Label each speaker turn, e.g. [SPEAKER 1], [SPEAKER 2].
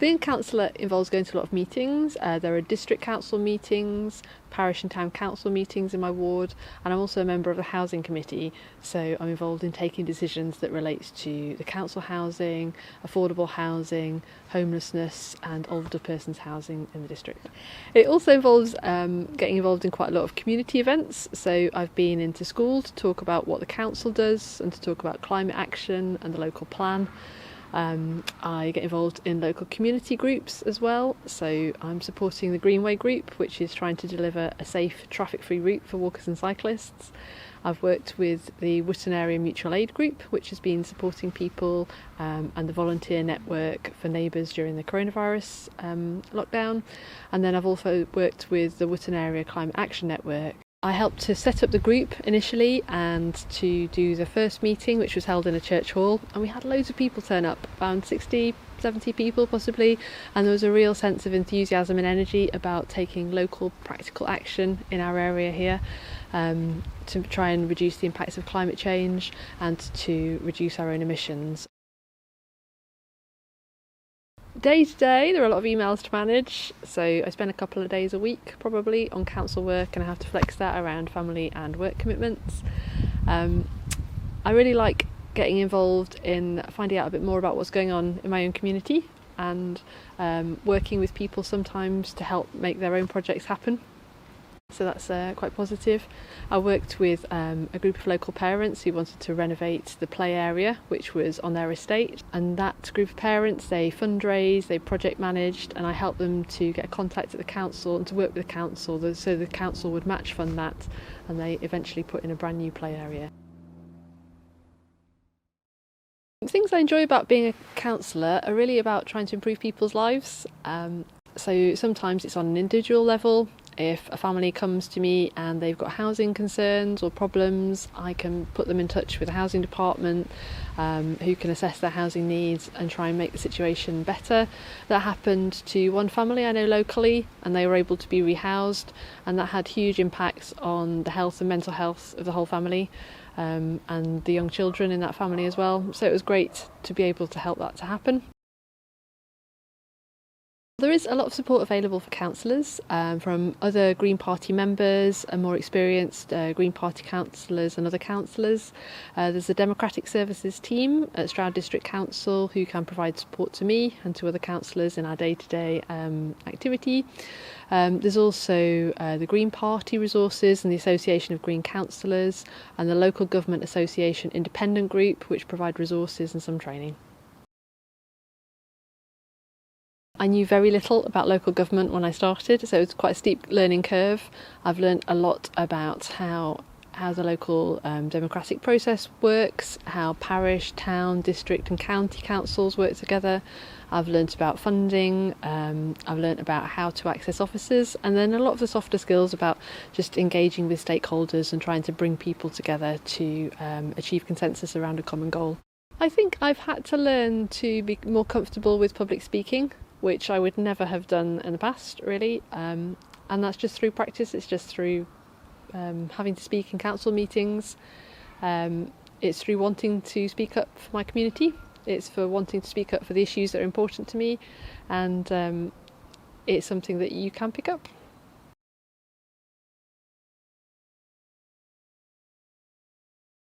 [SPEAKER 1] Being a councillor involves going to a lot of meetings. There are district council meetings, parish and town council meetings in my ward, and I'm also a member of the housing committee, so I'm involved in taking decisions that relate to the council housing, affordable housing, homelessness and older persons housing in the district. It also involves getting involved in quite a lot of community events, so I've been into school to talk about what the council does and to talk about climate action and the local plan. I get involved in local community groups as well, so I'm supporting the Greenway group, which is trying to deliver a safe traffic-free route for walkers and cyclists. I've worked with the Wootton Area Mutual Aid group, which has been supporting people and the volunteer network for neighbours during the coronavirus lockdown, and then I've also worked with the Wootton Area Climate Action Network. I helped to set up the group initially and to do the first meeting, which was held in a church hall, and we had loads of people turn up, around 60, 70 people possibly, and there was a real sense of enthusiasm and energy about taking local practical action in our area here to try and reduce the impacts of climate change and to reduce our own emissions. Day to day, there are a lot of emails to manage, so I spend a couple of days a week probably on council work, and I have to flex that around family and work commitments. I really like getting involved in finding out a bit more about what's going on in my own community and working with people sometimes to help make their own projects happen. So that's quite positive. I worked with a group of local parents who wanted to renovate the play area, which was on their estate, and that group of parents, they fundraised, they project managed, and I helped them to get contact at the council and to work with the council so the council would match fund that, and they eventually put in a brand new play area. Things I enjoy about being a councillor are really about trying to improve people's lives. So sometimes it's on an individual level. If a family comes to me and they've got housing concerns or problems, I can put them in touch with the housing department who can assess their housing needs and try and make the situation better. That happened to one family I know locally, and they were able to be rehoused, and that had huge impacts on the health and mental health of the whole family and the young children in that family as well. So it was great to be able to help that to happen. There is a lot of support available for councillors from other Green Party members and more experienced Green Party councillors and other councillors. There's a Democratic Services team at Stroud District Council who can provide support to me and to other councillors in our day-to-day activity. There's also the Green Party resources and the Association of Green Councillors and the Local Government Association Independent Group, which provide resources and some training. I knew very little about local government when I started, so it's quite a steep learning curve. I've learned a lot about how the local democratic process works, how parish, town, district and county councils work together. I've learnt about funding, I've learnt about how to access offices, and then a lot of the softer skills about just engaging with stakeholders and trying to bring people together to achieve consensus around a common goal. I think I've had to learn to be more comfortable with public speaking, which I would never have done in the past, really. And that's just through practice. It's just through having to speak in council meetings. It's through wanting to speak up for my community. It's for wanting to speak up for the issues that are important to me. And it's something that you can pick up.